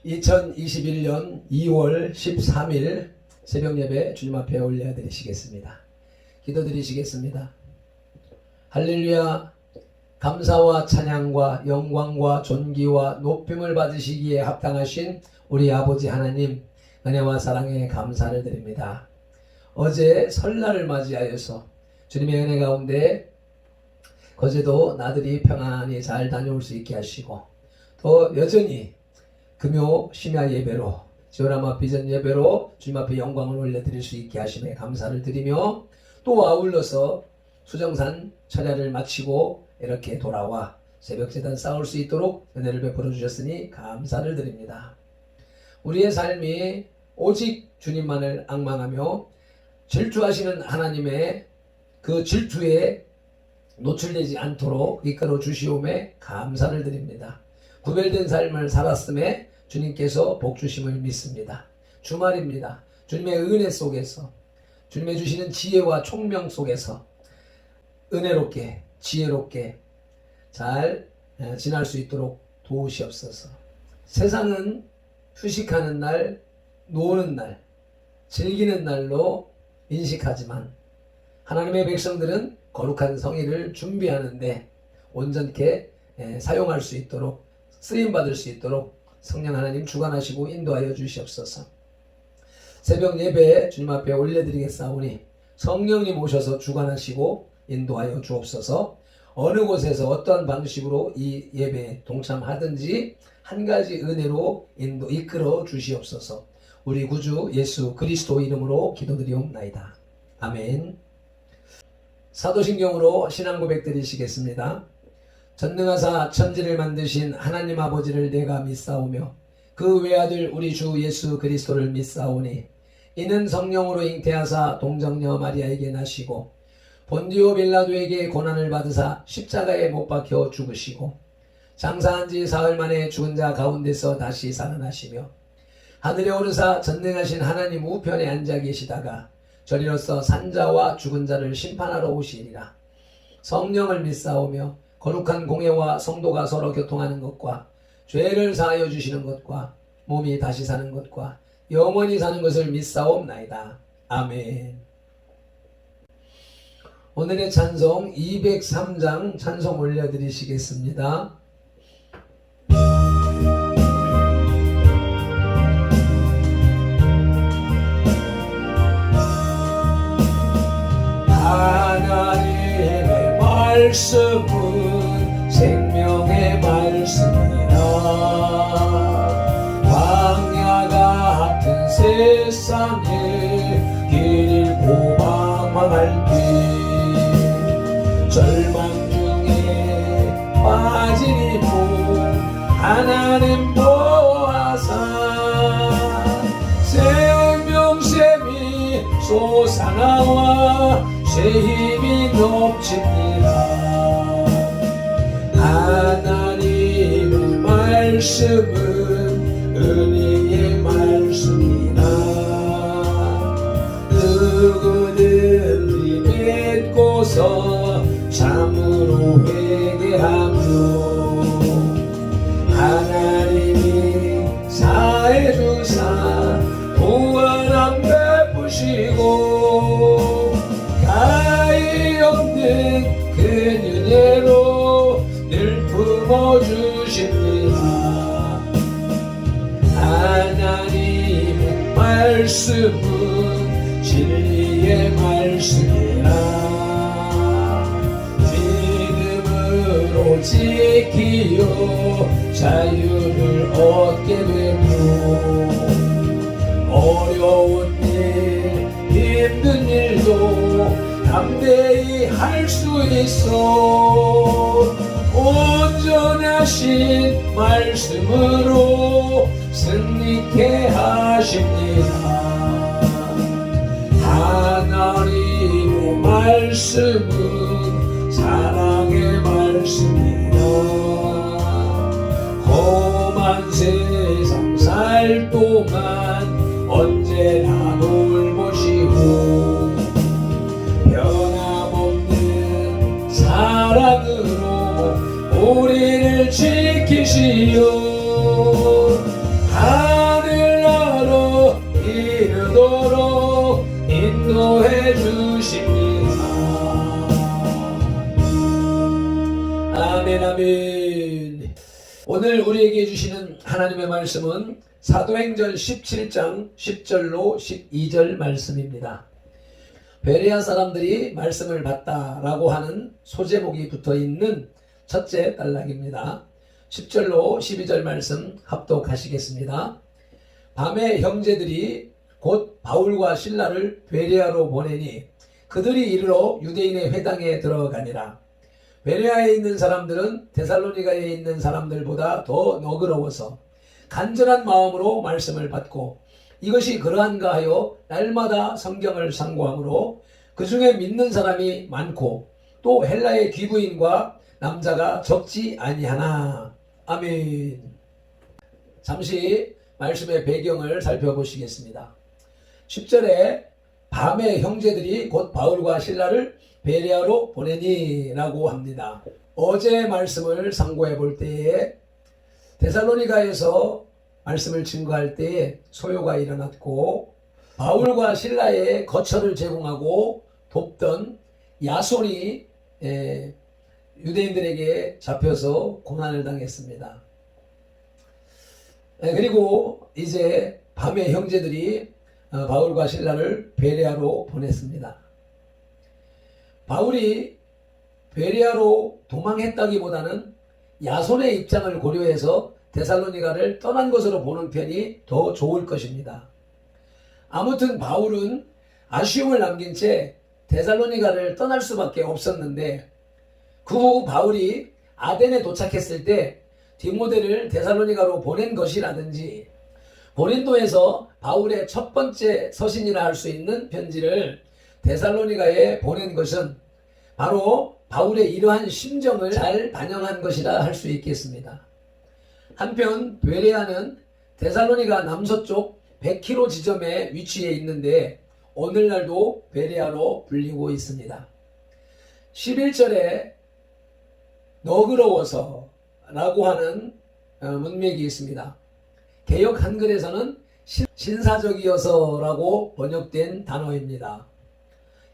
2021년 2월 13일 새벽 예배 주님 앞에 올려드리시겠습니다. 기도드리시겠습니다. 할렐루야. 감사와 찬양과 영광과 존귀와 높임을 받으시기에 합당하신 우리 아버지 하나님, 은혜와 사랑에 감사를 드립니다. 어제 설날을 맞이하여서 주님의 은혜 가운데 거제도 나들이 평안히 잘 다녀올 수 있게 하시고, 또 여전히 금요 심야 예배로, 지오라마 비전 예배로 주님 앞에 영광을 올려드릴 수 있게 하심에 감사를 드리며, 또 아울러서 수정산 철야를 마치고 이렇게 돌아와 새벽제단 쌓을 수 있도록 은혜를 베풀어 주셨으니 감사를 드립니다. 우리의 삶이 오직 주님만을 앙망하며 질투하시는 하나님의 그 질투에 노출되지 않도록 이끌어 주시오매 감사를 드립니다. 구별된 삶을 살았음에 주님께서 복 주심을 믿습니다. 주말입니다. 주님의 은혜 속에서, 주님의 주시는 지혜와 총명 속에서 은혜롭게 지혜롭게 잘 지날 수 있도록 도우시옵소서. 세상은 휴식하는 날, 노는 날, 즐기는 날로 인식하지만 하나님의 백성들은 거룩한 성의를 준비하는데 온전케 사용할 수 있도록, 쓰임받을 수 있도록 성령 하나님 주관하시고 인도하여 주시옵소서. 새벽 예배 주님 앞에 올려드리겠사오니 성령님 오셔서 주관하시고 인도하여 주옵소서. 어느 곳에서 어떠한 방식으로 이 예배에 동참하든지 한 가지 은혜로 이끌어 주시옵소서. 우리 구주 예수 그리스도 이름으로 기도드리옵나이다. 아멘. 사도신경으로 신앙 고백 드리시겠습니다. 전능하사 천지를 만드신 하나님 아버지를 내가 믿사오며 그 외아들 우리 주 예수 그리스도를 믿사오니 이는 성령으로 잉태하사 동정녀 마리아에게 나시고 본디오 빌라도에게 고난을 받으사 십자가에 못 박혀 죽으시고 장사한 지 사흘 만에 죽은 자 가운데서 다시 살아나시며 하늘에 오르사 전능하신 하나님 우편에 앉아 계시다가 저리로서 산자와 죽은 자를 심판하러 오시리라. 성령을 믿사오며 거룩한 공예와 성도가 서로 교통하는 것과 죄를 사하여 주시는 것과 몸이 다시 사는 것과 영원히 사는 것을 믿사옵나이다. 아멘. 오늘의 찬송 203장 찬송 올려드리시겠습니다. 하나님의 말씀은 생명의 말씀이라. 광야 같은 세상에 길 잃고 방황할 때 절망 중에 빠진 이몸 하나님 보아사 생명샘이 솟아나와 새 힘이 넘칩니다. 하나님의 말씀은 은혜의 말씀이라. 누구든지 믿고서 참으로 회개하며 하나님이 사해 주사 구원함 베푸시고 가히 없는 그 은혜로 늘 품어주십니다. 하나님의 말씀은 진리의 말씀이라. 믿음으로 지키어 자유를 얻게 되고 어려운 일, 힘든 일도 담대히 할 수 있어. 온전하신 말씀으로 승리케 하십니다. 하나님의 말씀은 사랑의 말씀이라. 험한 세상 살 동안 언제나 돌보시고 변함없는 사랑으로 우리를 지키시오. 우리에게 주시는 하나님의 말씀은 사도행전 17장 10절로 12절 말씀입니다. 베레아 사람들이 말씀을 받다라고 하는 소제목이 붙어있는 첫째 단락입니다. 10절로 12절 말씀 합독하시겠습니다. 밤에 형제들이 곧 바울과 실라를 베레아로 보내니 그들이 이르러 유대인의 회당에 들어가니라. 베레아에 있는 사람들은 데살로니가에 있는 사람들보다 더 너그러워서 간절한 마음으로 말씀을 받고 이것이 그러한가 하여 날마다 성경을 상고하므로 그 중에 믿는 사람이 많고 또 헬라의 귀부인과 남자가 적지 아니하나. 아멘. 잠시 말씀의 배경을 살펴보시겠습니다. 10절에 밤에 형제들이 곧 바울과 실라를 베레아로 보내니 라고 합니다. 어제 말씀을 상고해 볼 때에 데살로니가에서 말씀을 증거할 때에 소요가 일어났고 바울과 실라의 거처를 제공하고 돕던 야손이 유대인들에게 잡혀서 고난을 당했습니다. 그리고 이제 밤에 형제들이 바울과 실라를 베레아로 보냈습니다. 바울이 베레아로 도망했다기보다는 야손의 입장을 고려해서 데살로니가를 떠난 것으로 보는 편이 더 좋을 것입니다. 아무튼 바울은 아쉬움을 남긴 채 데살로니가를 떠날 수밖에 없었는데 그 후 바울이 아덴에 도착했을 때 디모데를 데살로니가로 보낸 것이라든지 고린도에서 바울의 첫 번째 서신이라 할 수 있는 편지를 데살로니가에 보낸 것은 바로 바울의 이러한 심정을 잘 반영한 것이라 할 수 있겠습니다. 한편 베레아는 데살로니가 남서쪽 100km 지점에 위치해 있는데 오늘날도 베레아로 불리고 있습니다. 11절에 너그러워서 라고 하는 문맥이 있습니다. 개역 한글에서는 신사적이어서 라고 번역된 단어입니다.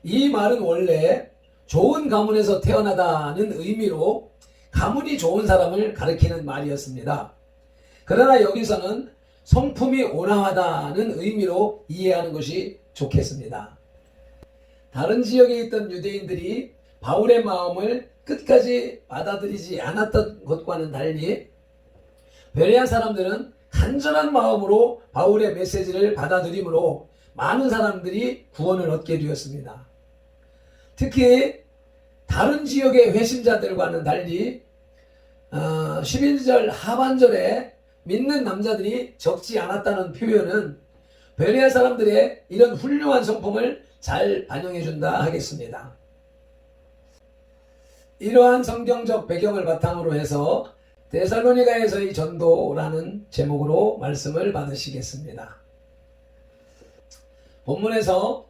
이 말은 원래 좋은 가문에서 태어나다는 의미로 가문이 좋은 사람을 가리키는 말이었습니다. 그러나 여기서는 성품이 온화하다는 의미로 이해하는 것이 좋겠습니다. 다른 지역에 있던 유대인들이 바울의 마음을 끝까지 받아들이지 않았던 것과는 달리 베레아 사람들은 간절한 마음으로 바울의 메시지를 받아들이므로 많은 사람들이 구원을 얻게 되었습니다. 특히 다른 지역의 회심자들과는 달리 11절 하반절에 믿는 남자들이 적지 않았다는 표현은 베레아 사람들의 이런 훌륭한 성품을 잘 반영해 준다 하겠습니다. 이러한 성경적 배경을 바탕으로 해서 데살로니가에서의 전도라는 제목으로 말씀을 받으시겠습니다. 본문에서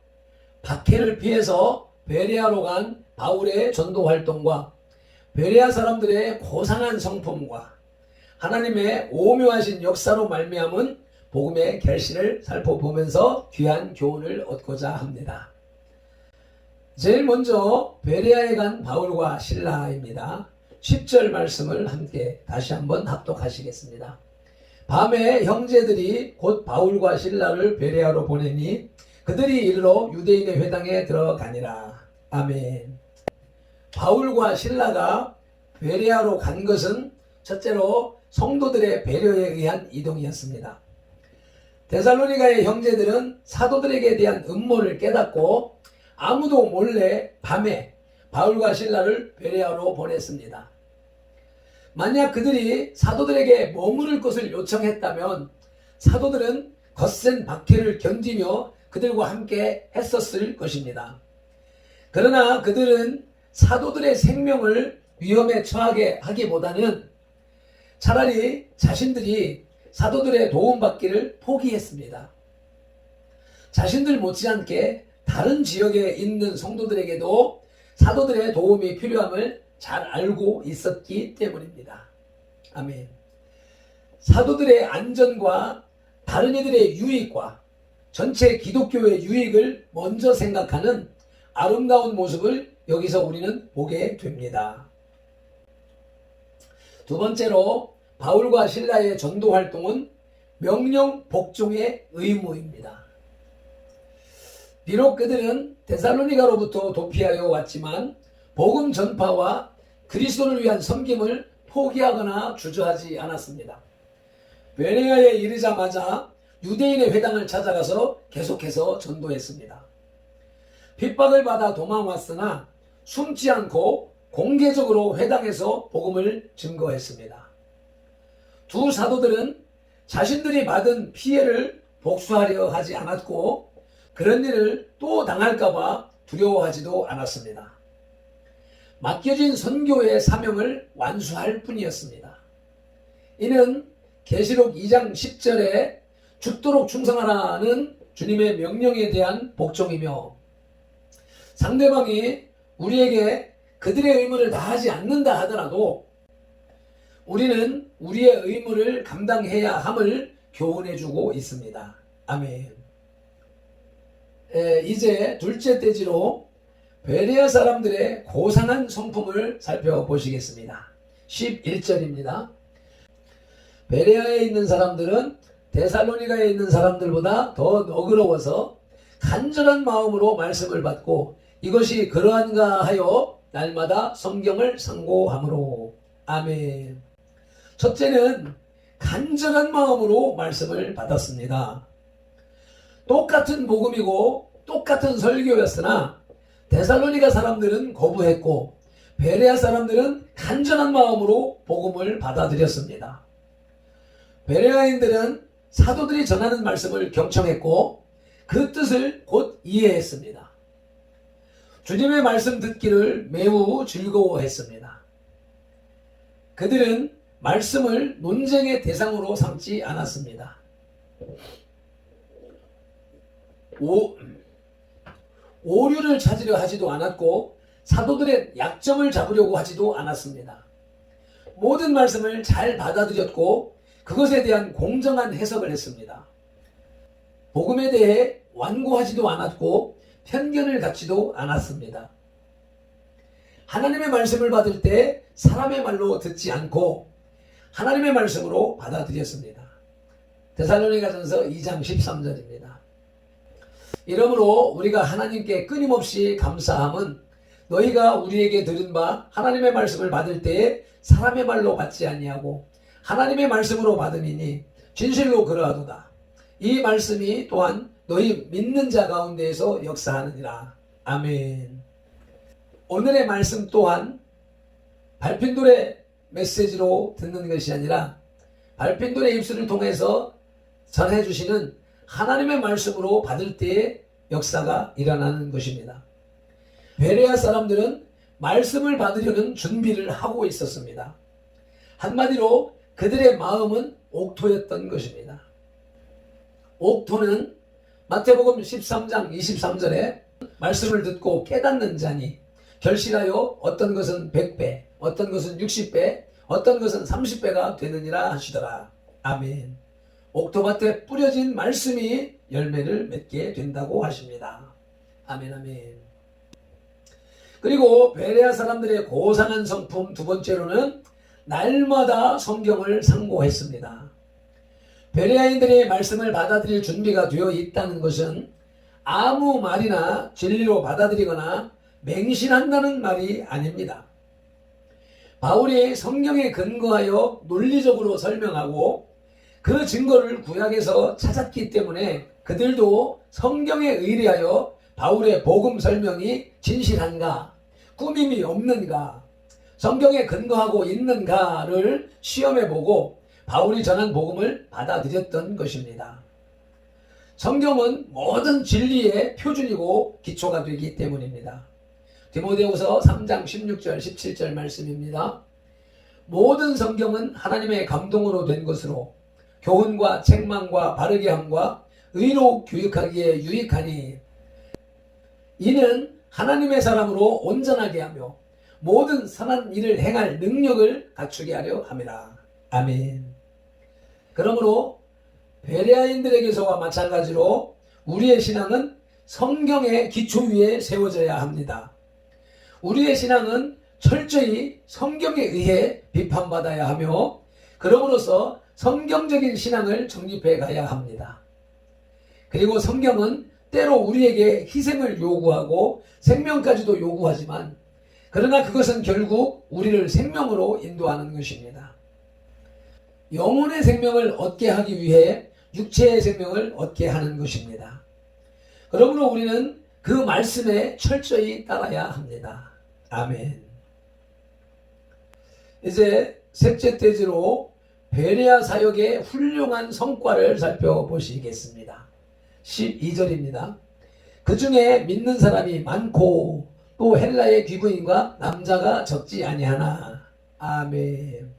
박해를 피해서 베레아로 간 바울의 전도 활동과 베레아 사람들의 고상한 성품과 하나님의 오묘하신 역사로 말미암은 복음의 결실을 살펴보면서 귀한 교훈을 얻고자 합니다. 제일 먼저 베레아에 간 바울과 실라입니다. 10절 말씀을 함께 다시 한번 합독하시겠습니다. 밤에 형제들이 곧 바울과 실라를 베레아로 보내니 그들이 이르러 유대인의 회당에 들어가니라. 아멘. 바울과 실라가 베레아로 간 것은 첫째로 성도들의 배려에 의한 이동이었습니다. 데살로니가의 형제들은 사도들에게 대한 음모를 깨닫고 아무도 몰래 밤에 바울과 실라를 베레아로 보냈습니다. 만약 그들이 사도들에게 머무를 것을 요청했다면 사도들은 거센 박해를 견디며 그들과 함께 했었을 것입니다. 그러나 그들은 사도들의 생명을 위험에 처하게 하기보다는 차라리 자신들이 사도들의 도움받기를 포기했습니다. 자신들 못지않게 다른 지역에 있는 성도들에게도 사도들의 도움이 필요함을 잘 알고 있었기 때문입니다. 아멘. 사도들의 안전과 다른 이들의 유익과 전체 기독교의 유익을 먼저 생각하는 아름다운 모습을 여기서 우리는 보게 됩니다. 두 번째로 바울과 실라의 전도 활동은 명령 복종의 의무입니다. 비록 그들은 데살로니가로부터 도피하여 왔지만 복음 전파와 그리스도를 위한 섬김을 포기하거나 주저하지 않았습니다. 베레아에 이르자마자 유대인의 회당을 찾아가서 계속해서 전도했습니다. 핍박을 받아 도망왔으나 숨지 않고 공개적으로 회당에서 복음을 증거했습니다. 두 사도들은 자신들이 받은 피해를 복수하려 하지 않았고 그런 일을 또 당할까봐 두려워하지도 않았습니다. 맡겨진 선교의 사명을 완수할 뿐이었습니다. 이는 계시록 2장 10절에 죽도록 충성하라는 주님의 명령에 대한 복종이며 상대방이 우리에게 그들의 의무를 다하지 않는다 하더라도 우리는 우리의 의무를 감당해야 함을 교훈해주고 있습니다. 아멘. 이제 둘째 대지로 베레아 사람들의 고상한 성품을 살펴보시겠습니다. 11절입니다. 베레아에 있는 사람들은 데살로니가에 있는 사람들보다 더 너그러워서 간절한 마음으로 말씀을 받고 이것이 그러한가 하여 날마다 성경을 상고함으로. 아멘. 첫째는 간절한 마음으로 말씀을 받았습니다. 똑같은 복음이고 똑같은 설교였으나 데살로니가 사람들은 거부했고 베레아 사람들은 간절한 마음으로 복음을 받아들였습니다. 베레아인들은 사도들이 전하는 말씀을 경청했고 그 뜻을 곧 이해했습니다. 주님의 말씀 듣기를 매우 즐거워했습니다. 그들은 말씀을 논쟁의 대상으로 삼지 않았습니다. 오류를 찾으려 하지도 않았고 사도들의 약점을 잡으려고 하지도 않았습니다. 모든 말씀을 잘 받아들였고 그것에 대한 공정한 해석을 했습니다. 복음에 대해 완고하지도 않았고 편견을 갖지도 않았습니다. 하나님의 말씀을 받을 때 사람의 말로 듣지 않고 하나님의 말씀으로 받아들였습니다. 데살로니가전서 2장 13절입니다. 이러므로 우리가 하나님께 끊임없이 감사함은 너희가 우리에게 들은 바 하나님의 말씀을 받을 때에 사람의 말로 받지 아니하고 하나님의 말씀으로 받음이니 진실로 그러하도다. 이 말씀이 또한 너희 믿는 자 가운데에서 역사하느니라. 아멘. 오늘의 말씀 또한 발핀돌의 메시지로 듣는 것이 아니라 발핀돌의 입술을 통해서 전해주시는 하나님의 말씀으로 받을 때의 역사가 일어나는 것입니다. 베레아 사람들은 말씀을 받으려는 준비를 하고 있었습니다. 한마디로 그들의 마음은 옥토였던 것입니다. 옥토는 마태복음 13장 23절에 말씀을 듣고 깨닫는 자니 결실하여 어떤 것은 100배, 어떤 것은 60배, 어떤 것은 30배가 되느니라 하시더라. 아멘. 옥토밭에 뿌려진 말씀이 열매를 맺게 된다고 하십니다. 아멘, 아멘. 그리고 베레아 사람들의 고상한 성품 두 번째로는 날마다 성경을 상고했습니다. 베레아인들의 말씀을 받아들일 준비가 되어 있다는 것은 아무 말이나 진리로 받아들이거나 맹신한다는 말이 아닙니다. 바울이 성경에 근거하여 논리적으로 설명하고 그 증거를 구약에서 찾았기 때문에 그들도 성경에 의뢰하여 바울의 복음 설명이 진실한가, 꾸밈이 없는가, 성경에 근거하고 있는가를 시험해보고 바울이 전한 복음을 받아들였던 것입니다. 성경은 모든 진리의 표준이고 기초가 되기 때문입니다. 디모데후서 3장 16절 17절 말씀입니다. 모든 성경은 하나님의 감동으로 된 것으로 교훈과 책망과 바르게 함과 의로 교육하기에 유익하니 이는 하나님의 사람으로 온전하게 하며 모든 선한 일을 행할 능력을 갖추게 하려 함이라. 아멘. 그러므로 베레아인들에게서와 마찬가지로 우리의 신앙은 성경의 기초 위에 세워져야 합니다. 우리의 신앙은 철저히 성경에 의해 비판받아야 하며 그럼으로써 성경적인 신앙을 정립해 가야 합니다. 그리고 성경은 때로 우리에게 희생을 요구하고 생명까지도 요구하지만 그러나 그것은 결국 우리를 생명으로 인도하는 것입니다. 영혼의 생명을 얻게 하기 위해 육체의 생명을 얻게 하는 것입니다. 그러므로 우리는 그 말씀에 철저히 따라야 합니다. 아멘. 이제 셋째 대지로 베레아 사역의 훌륭한 성과를 살펴보시겠습니다. 12절입니다. 그 중에 믿는 사람이 많고 또 헬라의 귀부인과 남자가 적지 아니하나. 아멘.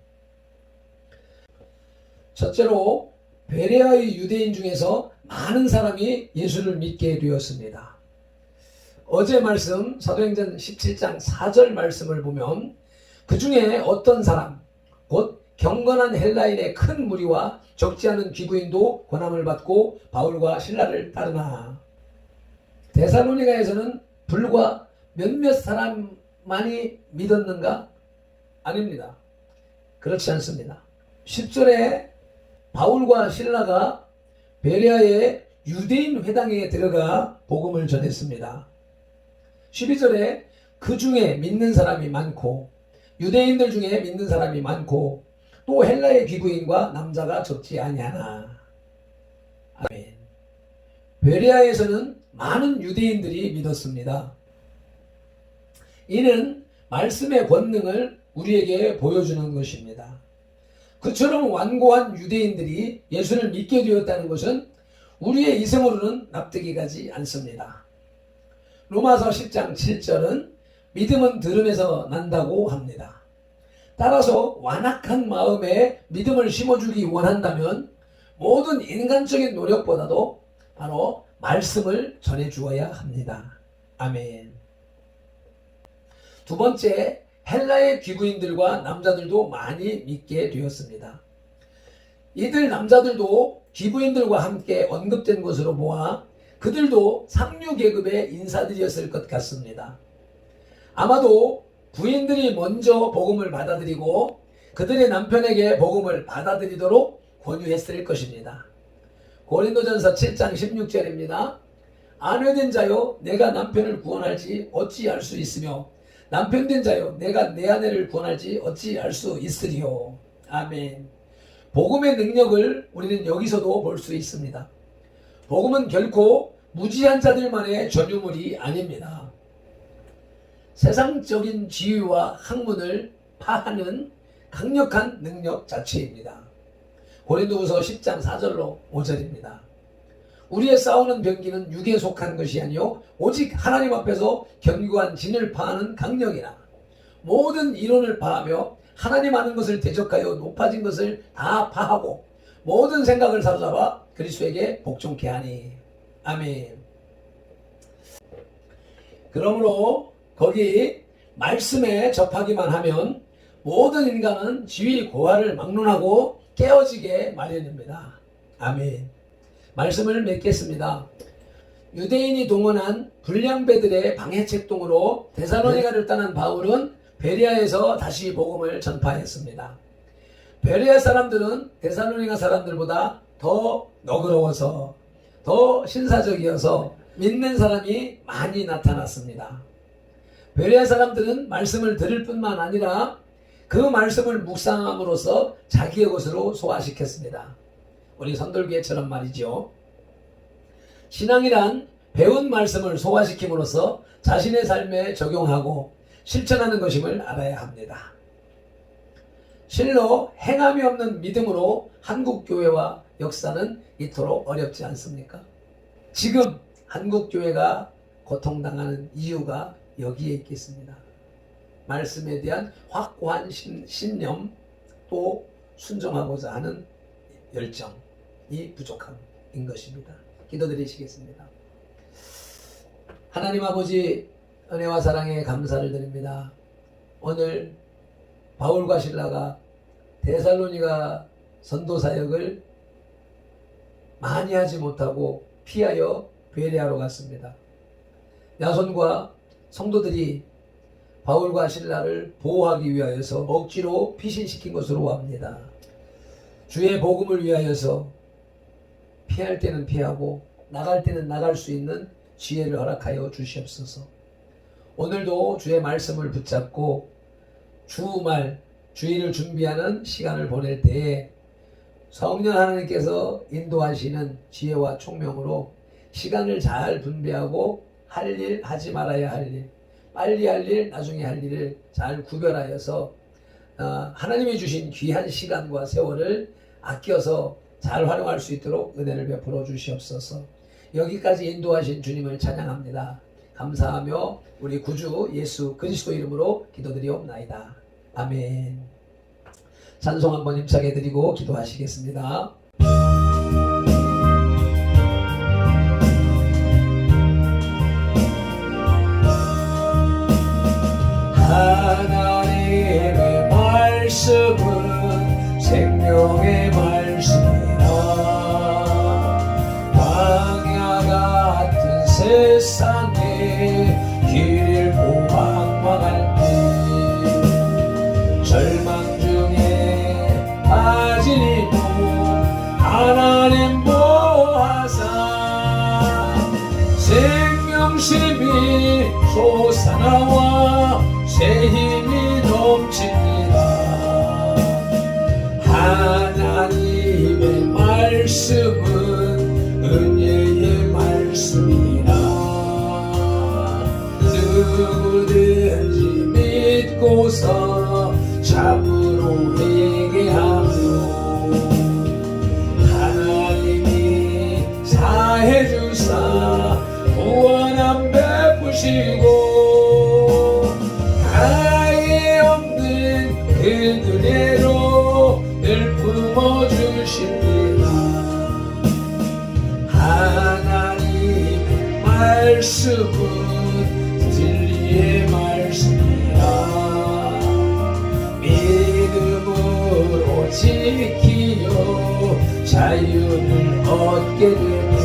첫째로 베레아의 유대인 중에서 많은 사람이 예수를 믿게 되었습니다. 어제 말씀 사도행전 17장 4절 말씀을 보면 그 중에 어떤 사람 곧 경건한 헬라인의 큰 무리와 적지 않은 귀부인도 권함을 받고 바울과 실라를 따르나. 데살로니가에서는 불과 몇몇 사람만이 믿었는가? 아닙니다. 그렇지 않습니다. 10절에 바울과 실라가 베레아의 유대인 회당에 들어가 복음을 전했습니다. 12절에 그 중에 믿는 사람이 많고 유대인들 중에 믿는 사람이 많고 또 헬라의 귀부인과 남자가 적지 아니하나. 아멘. 베레아에서는 많은 유대인들이 믿었습니다. 이는 말씀의 권능을 우리에게 보여주는 것입니다. 그처럼 완고한 유대인들이 예수를 믿게 되었다는 것은 우리의 이성으로는 납득이 가지 않습니다. 로마서 10장 7절은 믿음은 들음에서 난다고 합니다. 따라서 완악한 마음에 믿음을 심어주기 원한다면 모든 인간적인 노력보다도 바로 말씀을 전해주어야 합니다. 아멘. 두 번째, 헬라의 귀부인들과 남자들도 많이 믿게 되었습니다. 이들 남자들도 귀부인들과 함께 언급된 것으로 보아 그들도 상류계급의 인사들이었을 것 같습니다. 아마도 부인들이 먼저 복음을 받아들이고 그들의 남편에게 복음을 받아들이도록 권유했을 것입니다. 고린도전서 7장 16절입니다. 아내된 자여 내가 남편을 구원할지 어찌 알 수 있으며 남편된 자여 내가 내 아내를 구원할지 어찌 알 수 있으리요. 아멘. 복음의 능력을 우리는 여기서도 볼 수 있습니다. 복음은 결코 무지한 자들만의 전유물이 아닙니다. 세상적인 지위와 학문을 파하는 강력한 능력 자체입니다. 고린도후서 10장 4절로 5절입니다. 우리의 싸우는 병기는 육에 속한 것이 아니요 오직 하나님 앞에서 견고한 진을 파하는 강력이나 모든 이론을 파하며 하나님 아는 것을 대적하여 높아진 것을 다 파하고 모든 생각을 사로잡아 그리스도에게 복종케 하니. 아멘. 그러므로 거기 말씀에 접하기만 하면 모든 인간은 지위 고하를 막론하고 깨어지게 마련입니다. 아멘. 말씀을 맺겠습니다. 유대인이 동원한 불량배들의 방해책동으로 데살로니가를 떠난 바울은 베레아에서 다시 복음을 전파했습니다. 베레아 사람들은 데살로니가 사람들보다 더 너그러워서 더 신사적이어서 믿는 사람이 많이 나타났습니다. 베레아 사람들은 말씀을 들을 뿐만 아니라 그 말씀을 묵상함으로써 자기의 것으로 소화시켰습니다. 우리 선돌교회처럼 말이죠. 신앙이란 배운 말씀을 소화시킴으로써 자신의 삶에 적용하고 실천하는 것임을 알아야 합니다. 실로 행함이 없는 믿음으로 한국교회와 역사는 이토록 어렵지 않습니까? 지금 한국교회가 고통당하는 이유가 여기에 있겠습니다. 말씀에 대한 확고한 신념 또 순종하고자 하는 열정이 부족함인 것입니다. 기도드리시겠습니다. 하나님 아버지 은혜와 사랑에 감사를 드립니다. 오늘 바울과 실라가 데살로니가 선도사역을 많이 하지 못하고 피하여 베레아로 갔습니다. 야손과 성도들이 바울과 실라를 보호하기 위하여서 억지로 피신시킨 것으로 합니다. 주의 복음을 위하여서 피할 때는 피하고 나갈 때는 나갈 수 있는 지혜를 허락하여 주시옵소서. 오늘도 주의 말씀을 붙잡고 주말 주일을 준비하는 시간을 보낼 때에 성령 하나님께서 인도하시는 지혜와 총명으로 시간을 잘 분배하고 할 일, 하지 말아야 할 일, 빨리 할 일, 나중에 할 일을 잘 구별하여서 하나님이 주신 귀한 시간과 세월을 아껴서 잘 활용할 수 있도록 은혜를 베풀어 주시옵소서. 여기까지 인도하신 주님을 찬양합니다. 감사하며 우리 구주 예수 그리스도 이름으로 기도드리옵나이다. 아멘. 찬송 한번 힘차게 드리고 기도하시겠습니다. 하나님의 말씀은 생명의 말씀이라. 광야 같은 세상에 길 잃고 방황할 때 절망 중에 빠진 이몸 하나님 보아사 생명심이 솟아나와 새 힘이 넘칩니다. 하나님의 말씀은 은혜의 말씀이라. 누구든지 믿고서 참으로 회개하며 하나님이 사해 주사 구원함 베푸시고 나의 없는 그 은혜로 늘 품어주십니다. 하나님의 말씀은 진리의 말씀이라. 믿음으로 지키어 자유를 얻게 되며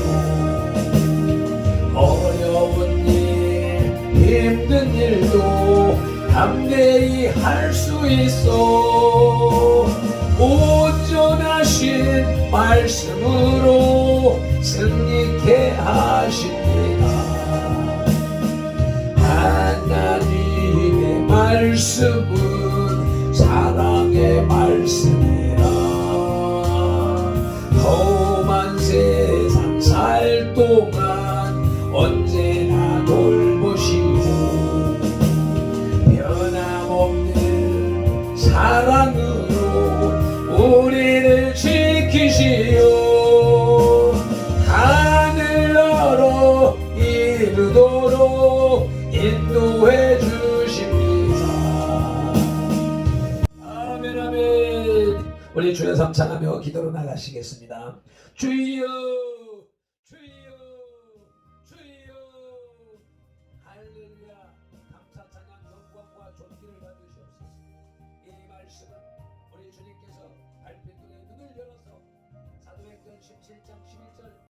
어려운 일 힘든 일도 담대히 할 수 있어. 온전하신 말씀으로 승리케 하십니다. 하나님의 말씀은 사랑의 말씀이라. 험한 세상 살 동안 언제나 돌보시고 변함없는 사랑으로 우리를 지키시오. 하늘 열어 이루도록 인도해 주십니다. 아멘 아멘. 우리 주여 삼창하며 기도로 나가시겠습니다. 주여